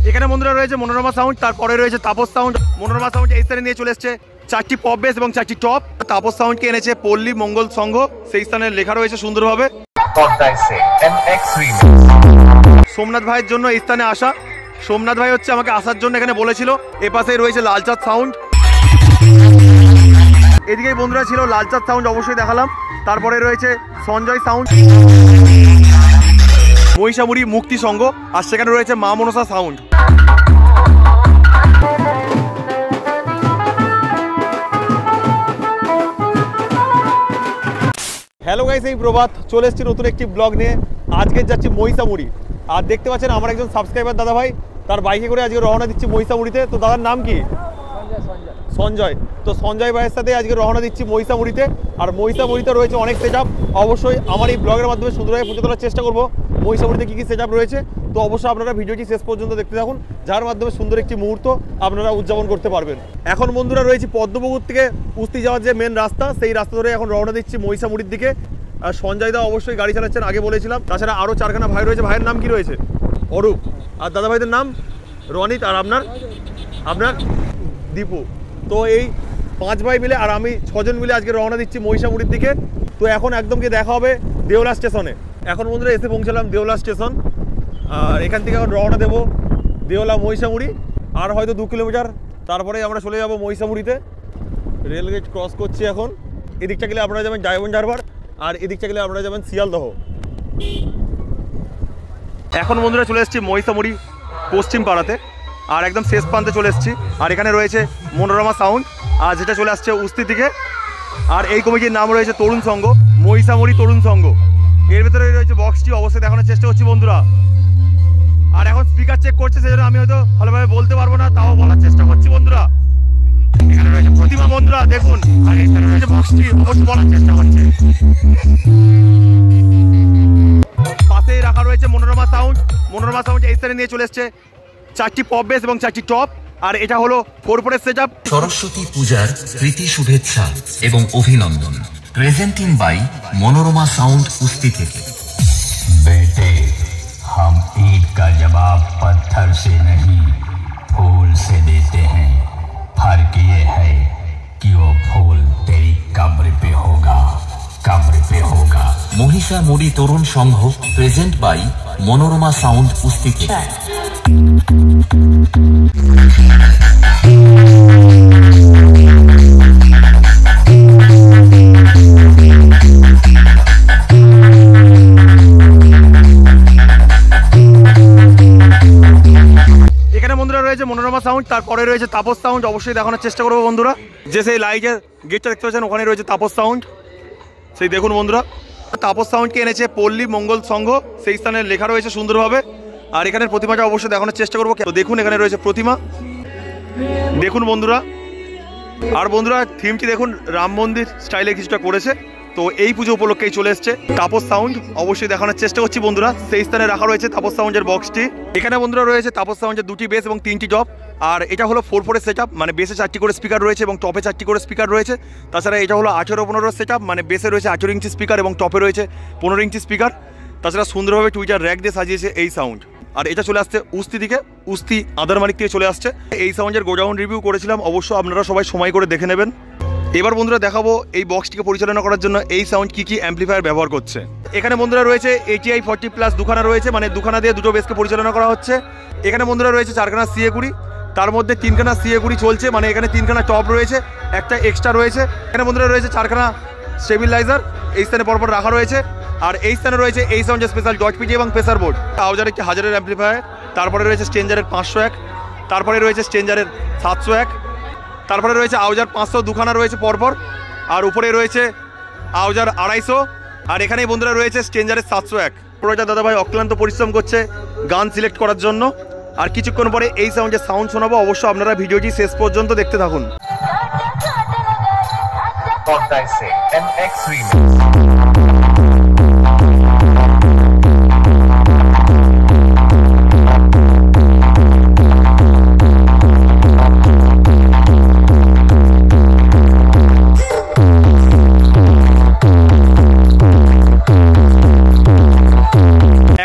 এখানে বন্ধুরা রয়েছে মনোরমা সাউন্ড, তারপরে রয়েছে তাপস সাউন্ড। মনোরমা সাউন্ড এই স্থানে নিয়ে চলে এসছে 4টি পপ বেস এবং 4টি টপ। তাপস সাউন্ডকে এনেছে পল্লী মঙ্গল সংঘ, সেই স্থানে লেখা রয়েছে সুন্দরভাবে। সোমনাথ ভাইয়ের জন্য এই স্থানে আসা। সোমনাথ ভাই হচ্ছে আমাকে আসার জন্য এখানে বলেছিল। এপাশে রয়েছে লালচাঁদ সাউন্ড, এদিকেই বন্ধুরা ছিল লালচাঁদ সাউন্ড, অবশ্যই দেখালাম। তারপরে রয়েছে সঞ্জয় সাউন্ড, মহিষামুড়ি মুক্তি সংঘ, আর সেখানে রয়েছে মা মনসা সাউন্ড। হ্যালো গাইস, এই প্রভাত চলে এসেছি নতুন একটি ব্লগ নিয়ে। আজকে যাচ্ছি মহিষামুড়ি, আর দেখতে পাচ্ছেন আমার একজন সাবস্ক্রাইবার দাদা ভাই, তার বাইকে করে আজকে রওনা দিচ্ছি মহিষামুড়িতে। তো দাদার নাম কি? সঞ্জয়। তো সঞ্জয় ভাইয়ের সাথে আজকে রওনা দিচ্ছি মহিষামুড়িতে। আর মহিষামুড়িতে রয়েছে অনেক সেট আপ। অবশ্যই আমার এই ব্লগের মাধ্যমে সুন্দরভাবে পৌঁছে তোলার চেষ্টা করবো মহিষামুড়িতে কী কী সেট আপ রয়েছে। তো অবশ্যই আপনারা ভিডিওটি শেষ পর্যন্ত দেখতে থাকুন, যার মাধ্যমে সুন্দর একটি মুহূর্ত আপনারা উদযাপন করতে পারবেন। এখন বন্ধুরা রয়েছে পদ্মপুকুর থেকে উস্তি যাওয়ার যে মেন রাস্তা, সেই রাস্তা ধরে এখন রওনা দিচ্ছি মহিষামুড়ির দিকে। আর সঞ্জয় দা অবশ্যই গাড়ি চালাচ্ছেন, আগে বলেছিলাম। তাছাড়া আরও 4খানা ভাই রয়েছে। ভাইয়ের নাম কি রয়েছে? অরূপ। আর দাদা ভাইদের নাম রনিত। আর আপনার দীপু। তো এই 5 ভাই মিলে আর আমি 6 জন মিলে আজকে রওনা দিচ্ছি মহিষামুড়ির দিকে। তো এখন একদম গিয়ে দেখা হবে দেওলা স্টেশনে। এখন বন্ধুরা এসে পৌঁছালাম দেওলা স্টেশন, আর এখান থেকে এখন রওনা দেবো দেওলা মহিষামুড়ি। আর হয়তো 2 কিলোমিটার, তারপরে আমরা চলে যাব মহিষামুড়িতে। রেলগেট ক্রস করছি এখন। এদিকটা গেলে আপনারা যাবেন ডায়মন্ড হারবার, আর এদিকটা গেলে আপনারা যাবেন শিয়ালদহ। এখন বন্ধুরা চলে এসেছি মহিষামুড়ি পশ্চিম পাড়াতে, আর একদম শেষ প্রান্তে চলে এসেছি। আর এখানে রয়েছে মনোরমা সাউন্ড, আর যেটা চলে আসছে উস্তি থেকে। আর এই কমিটির নাম রয়েছে তরুণ সংঘ, মহিষামুড়ি তরুণ সংঘ। এর ভেতরে রয়েছে বক্সটি, অবশ্যই দেখানোর চেষ্টা করছি বন্ধুরা। আর এখন স্পিকার চেক করছে, সেজন্য আমি হয়তো ভালোভাবে বলতে পারবো না, তাও বলার চেষ্টা করছি বন্ধুরা। এখানে রয়েছে প্রতিমা বন্ধুরা, দেখুন। আর এখানে রয়েছে বক্সটি, অবশ্যই বলার চেষ্টা করছে। পাশেই রাখা রয়েছে মনোরমা সাউন্ড। মনোরমা সাউন্ড এই স্থানে নিয়ে চলে এসছে 4টি পপ বেস এবং 4টি টপ। আর এটা হলো 4/4 সেট আপ। সরস্বতী পূজার প্রীতি শুভেচ্ছা এবং অভিনন্দন। প্রেজেন্টিং বাই মনোরমা সাউন্ড উস্তি থেকে। बेटे हम ईद का जवाब पत्थर से नहीं फूल से देते हैं। फर्क ये है कि वो फूल तेरी कब्र पे होगा, कब्र पे होगा। মহিষামুড়ি তরুণ সংঘ প্রেজেন্ট বাই মনোরমা সাউন্ড উস্তি থেকে। রয়েছে মনোরমা সাউন্ড, তারপরে রয়েছে তাপস সাউন্ড। অবশ্যই দেখানোর চেষ্টা করবো বন্ধুরা। যে সেই লাইটের গেটটা দেখতে পাচ্ছেন, ওখানে রয়েছে তাপস সাউন্ড। সেই দেখুন বন্ধুরা, তাপস সাউন্ডকে এনেছে পল্লী মঙ্গল সংঘ, সেই স্থানে লেখা রয়েছে সুন্দরভাবে। আর এখানের প্রতিমাটা অবশ্যই দেখানোর চেষ্টা করবো। তো দেখুন, এখানে রয়েছে প্রতিমা, দেখুন বন্ধুরা। আর বন্ধুরা থিমটি দেখুন, রাম মন্দির স্টাইলে কিছুটা করেছে। তো এই পুজো উপলক্ষেই চলে এসছে তাপস সাউন্ড, অবশ্যই দেখানোর চেষ্টা করছি বন্ধুরা। সেই স্থানে রাখা রয়েছে তাপস সাউন্ডের বক্সটি। এখানে বন্ধুরা রয়েছে তাপস সাউন্ডের 2টি বেস এবং 3টি টপ। আর এটা হলো 4/4 সেট আপ, মানে বেসে 4টি করে স্পিকার রয়েছে এবং টপে 4টি করে স্পিকার রয়েছে। তাছাড়া এটা হলো 18/15 সেট আপ, মানে বেসে রয়েছে 18 ইঞ্চি স্পিকার এবং টপে রয়েছে 15 ইঞ্চি স্পিকার। তাছাড়া সুন্দরভাবে টুইটার র্যাক দিয়ে সাজিয়েছে এই সাউন্ড। আর এটা চলে আসছে উস্তি থেকে, উস্তি আদারমানিক থেকে চলে আসছে। এই সাউন্ডের গোডাউন রিভিউ করেছিলাম, অবশ্য আপনারা সবাই সময় করে দেখে নেবেন। এবার বন্ধুরা দেখাবো এই বক্সটিকে পরিচালনা করার জন্য এই সাউন্ড কি কি অ্যাম্পলিফায়ার ব্যবহার করছে। এখানে বন্ধুরা রয়েছে ATI 40+ 2খানা রয়েছে, মানে 2খানা দিয়ে 2টো বেসকে পরিচালনা করা হচ্ছে। এখানে বন্ধুরা রয়েছে 4খানা CA20, তার মধ্যে 3খানা CA20 চলছে, মানে এখানে 3খানা টপ রয়েছে, একটা এক্সট্রা রয়েছে। এখানে বন্ধুরা রয়েছে 4খানা স্টেবিলাইজার, এই স্থানে পরপর রাখা রয়েছে। আর এই স্থানে রয়েছে এই সাউন্ডের স্পেশাল ডট পিটি এবং প্রেসার বোর্ড। আউজার একটি 1000-এর অ্যাম্পলিফায়ার, তারপরে রয়েছে স্ট্রেঞ্জারের 501, তারপরে রয়েছে স্ট্রেঞ্জারের 701, তারপরে রয়েছে আউজার 500, 2খানা রয়েছে পরপর। আর উপরে রয়েছে আউজার 250, আর এখানেই বন্ধুরা রয়েছে স্ট্রেঞ্জারের 701। প্রোডাক্টার দাদা ভাই অক্লান্ত পরিশ্রম করছে গান সিলেক্ট করার জন্য। আর কিছুক্ষণ পরে এই সাউন্ডের সাউন্ড শোনাবো, অবশ্যই আপনারা ভিডিওটি শেষ পর্যন্ত দেখতে থাকুন।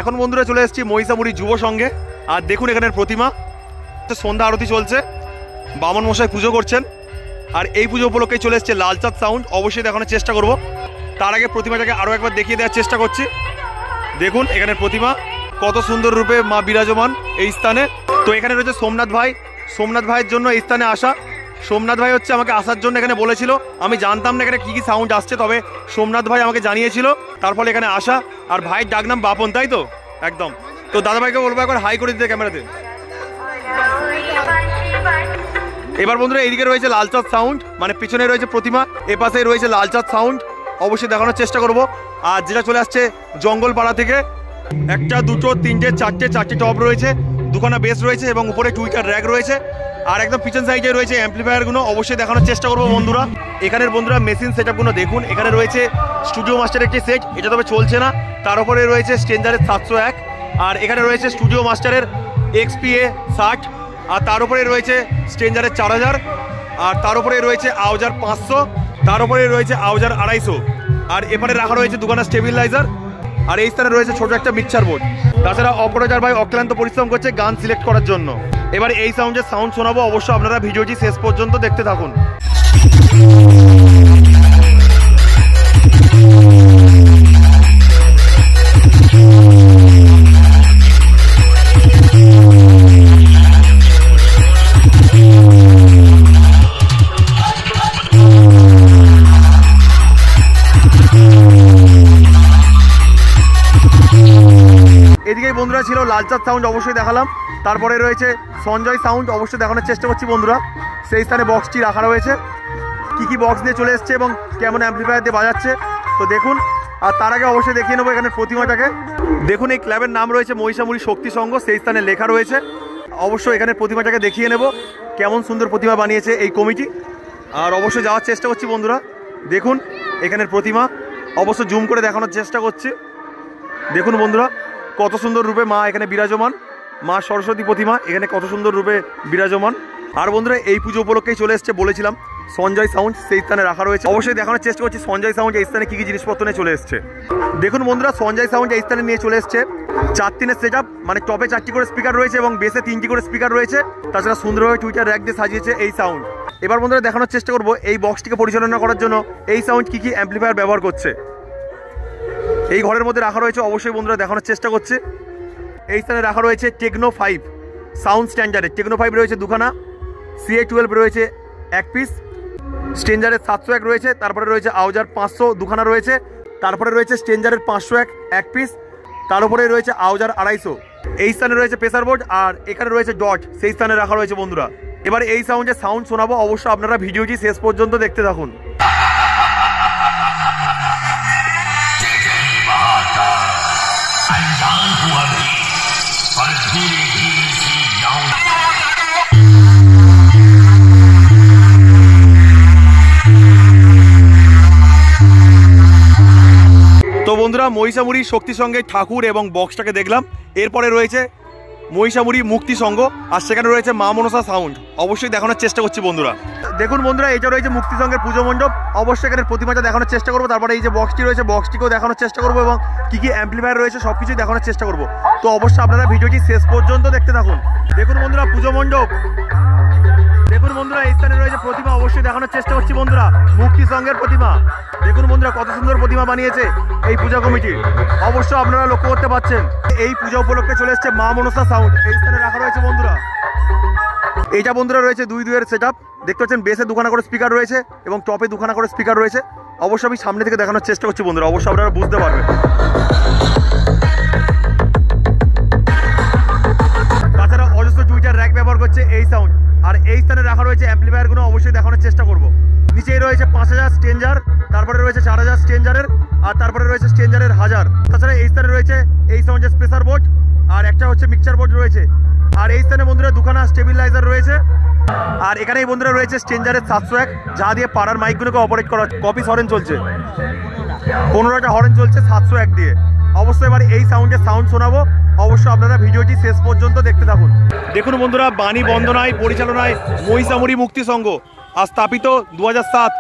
এখন বন্ধুরা চলে এসেছি মহিষামুড়ি যুব সংঘে। আর দেখুন এখানের প্রতিমা, সন্ধ্যা আরতি চলছে, বামন মশাই পুজো করছেন। আর এই পুজো উপলক্ষে চলে এসছে লালচাঁদ সাউন্ড, অবশ্যই দেখানোর চেষ্টা করব। তার আগে প্রতিমাটাকে আরও একবার দেখিয়ে দেওয়ার চেষ্টা করছি। দেখুন এখানে প্রতিমা কত সুন্দর রূপে মা বিরাজমান এই স্থানে। তো এখানে রয়েছে সোমনাথ ভাই, সোমনাথ ভাইয়ের জন্য এই স্থানে আসা। সোমনাথ ভাই হচ্ছে আমাকে আসার জন্য এখানে বলেছিল, আমি জানতাম না এখানে কী কী সাউন্ড আসছে, তবে সোমনাথ ভাই আমাকে জানিয়েছিল, তার ফলে এখানে আসা। আর ভাইয়ের ডাক নাম বাপন, তাই তো? একদম। তো দাদাভাইকে বলবো একবার হাই করে দিতে ক্যামেরাতে। এবার বন্ধুরা এইদিকে রয়েছে লালচাঁদ সাউন্ড, মানে পিছনে রয়েছে প্রতিমা, এপাশে রয়েছে লালচাঁদ সাউন্ড, অবশ্যই দেখানোর চেষ্টা করব। আর যেটা চলে আসছে জঙ্গলপাড়া থেকে, একটা দুটো তিনটে চারটে টপ রয়েছে, দুখানা বেস রয়েছে এবং উপরে টুইটার র্যাক রয়েছে। আর একদম পিছন সাইডে রয়েছে অ্যাম্পলিফায়ারগুলো, অবশ্যই দেখানোর চেষ্টা করবো বন্ধুরা। এখানের বন্ধুরা মেশিন সেটআপগুলো দেখুন। এখানে রয়েছে স্টুডিও মাস্টার একটি সেট, এটা তবে চলছে না। তার উপরে রয়েছে স্ট্রেঞ্জারের 701, আর এখানে রয়েছে স্টুডিও মাস্টারের XPA 60, আর তার উপরে রয়েছে স্ট্রেঞ্জারের 4000, আর তার উপরে রয়েছে আউজার 500, তার উপরে রয়েছে আউজার 250, আর এপারে রাখা রয়েছে দুখানা স্টেবিলাইজার। আর এই স্থানে রয়েছে ছোট একটা মিক্সচার বোর্ড। তাছাড়া অপারেটর ভাই অক্লান্ত পরিশ্রম করছে গান সিলেক্ট করার জন্য। এবার এই সাউন্ডের সাউন্ড শোনাবো, অবশ্যই আপনারা ভিডিওটি শেষ পর্যন্ত দেখতে থাকুন। এদিকেই বন্ধুরা ছিল লালচাঁদ সাউন্ড, অবশ্যই দেখালাম। তারপরে রয়েছে সঞ্জয় সাউন্ড, অবশ্যই দেখানোর চেষ্টা করছি বন্ধুরা। সেই স্থানে বক্সটি রাখা রয়েছে, কি কি বক্স দিয়ে চলে এসছে এবং কেমন অ্যাম্পলিফায়ার দিয়ে বাজাচ্ছে তো দেখুন। আর তার আগে অবশ্যই দেখিয়ে নেবো এখানে প্রতিমাটাকে। দেখুন এই ক্লাবের নাম রয়েছে মহিষামুড়ি শক্তি সংঘ, সেই স্থানে লেখা রয়েছে। অবশ্যই এখানে প্রতিমাটাকে দেখিয়ে নেব কেমন সুন্দর প্রতিমা বানিয়েছে এই কমিটি। আর অবশ্যই যাওয়ার চেষ্টা করছি বন্ধুরা। দেখুন এখানের প্রতিমা, অবশ্যই জুম করে দেখানোর চেষ্টা করছি। দেখুন বন্ধুরা কত সুন্দর রূপে মা এখানে বিরাজমান, মা সরস্বতী প্রতিমা এখানে কত সুন্দর রূপে বিরাজমান। আর বন্ধুরা এই পুজো উপলক্ষেই চলে এসছে, বলেছিলাম সঞ্জয় সাউন্ড সেই স্থানে রাখা রয়েছে। অবশ্যই দেখানোর চেষ্টা করছি সঞ্জয় সাউন্ড এই স্থানে কী কী জিনিসপত্র নিয়ে চলে এসছে। দেখুন বন্ধুরা সঞ্জয় সাউন্ড এই স্থানে নিয়ে চলে এসছে 4-3-এর সেট আপ, মানে টপে 4টি করে স্পিকার রয়েছে এবং বেসে 3টি করে স্পিকার রয়েছে। তাছাড়া সুন্দরভাবে টুইটার র্যাক দিয়ে সাজিয়েছে এই সাউন্ড। এবার বন্ধুরা দেখানোর চেষ্টা করবো এই বক্সটিকে পরিচালনা করার জন্য এই সাউন্ড কী কী অ্যাম্পলিফায়ার ব্যবহার করছে। এই ঘরের মধ্যে রাখা রয়েছে, অবশ্যই বন্ধুরা দেখানোর চেষ্টা করছে। এই স্থানে রাখা রয়েছে টেকনো 5 সাউন্ড স্ট্যান্ডার্ডের, টেকনো 5 রয়েছে দুখানা, CA12 রয়েছে 1 পিস, স্ট্রেঞ্জারের 701 রয়েছে, তারপরে রয়েছে আউজার 500 দুখানা রয়েছে, তারপরে রয়েছে স্ট্রেঞ্জারের 501 1 পিস, তার উপরে রয়েছে আউজার 250। এই স্থানে রয়েছে প্রেসার বোর্ড, আর এখানে রয়েছে ডট, সেই স্থানে রাখা রয়েছে বন্ধুরা। এবার এই সাউন্ডের সাউন্ড শোনাবো, অবশ্যই আপনারা ভিডিওটি শেষ পর্যন্ত দেখতে থাকুন। তো বন্ধুরা মহিষামুড়ি শক্তি সংঘের ঠাকুর এবং বক্সটাকে দেখলাম। এরপরে রয়েছে মহিষামুড়ি মুক্তি সংঘ, আর সেখানে রয়েছে মা মনসা সাউন্ড, অবশ্যই দেখানোর চেষ্টা করছি বন্ধুরা। দেখুন বন্ধুরা এটা রয়েছে মুক্তি সংঘের পুজো মণ্ডপ, অবশ্যই এখানে প্রতিমাটা দেখানোর চেষ্টা করবো। তারপরে এই যে বক্সটি রয়েছে বক্সটিকেও দেখানোর চেষ্টা করবো এবং কী কী অ্যাম্পলিফায়ার রয়েছে সব কিছুই দেখানোর চেষ্টা করবো। তো অবশ্যই আপনারা ভিডিওটি শেষ পর্যন্ত দেখতে থাকুন। দেখুন বন্ধুরা পুজো মণ্ডপ, দেখুন বন্ধুরা এই স্থানে রয়েছে প্রতিমা, অবশ্যই দেখানোর চেষ্টা করছি বন্ধুরা মুক্তি সংঘের প্রতিমা। দেখুন বন্ধুরা কত সুন্দর প্রতিমা বানিয়েছে এই পূজা কমিটি, অবশ্যই আপনারা লক্ষ্য করতে পারছেন। এই পূজা উপলক্ষে চলে এসছে মা মনসা সাউন্ড, এই স্থানে রাখা রয়েছে বন্ধুরা। এইটা বন্ধুরা রয়েছে 2-2-এর সেট আপ, দেখতে পাচ্ছেন বেসে দুখানা করে স্পিকার রয়েছে এবং টপে দুখানা করে স্পিকার রয়েছে। অবশ্যই আমি সামনে থেকে দেখানোর চেষ্টা করছি বন্ধুরা, অবশ্যই আপনারা বুঝতে পারবেন। তাছাড়া অজস্র টুইটার র্যাক ব্যবহার করছে এই সাউন্ড। আর এই স্থানে রাখা রয়েছে অ্যাম্পলিফায়ারগুলো, অবশ্যই দেখানোর চেষ্টা করব। নিচেই রয়েছে 5000 স্ট্রেঞ্জার, তারপরে রয়েছে 4000 স্ট্রেঞ্জারের, আর তারপরে রয়েছে স্ট্রেঞ্জারের 1000। তাছাড়া এই স্থানে রয়েছে এই সাউন্ডের প্রেসার বোর্ড, আর একটা হচ্ছে মিক্সচার বোর্ড রয়েছে। আর এই স্থানে বন্ধুরা দুখানা স্টেবিলাইজার রয়েছে। আর এখানেই বন্ধুরা রয়েছে স্ট্রেঞ্জারের 701, যা দিয়ে পাড়ার মাইকগুলোকে অপারেট করা। কপি হরেন চলছে, 15টা হরেন চলছে 701 দিয়ে। অবশ্যই এবার এই সাউন্ডের সাউন্ড শোনাবো, অবশ্যই আপনারা ভিডিওটি শেষ পর্যন্ত দেখতে থাকুন। দেখুন বন্ধুরা বাণী বন্দনায় পরিচালনায় মহিষামুড়ি মুক্তি সংঘ, আর স্থাপিত 2007।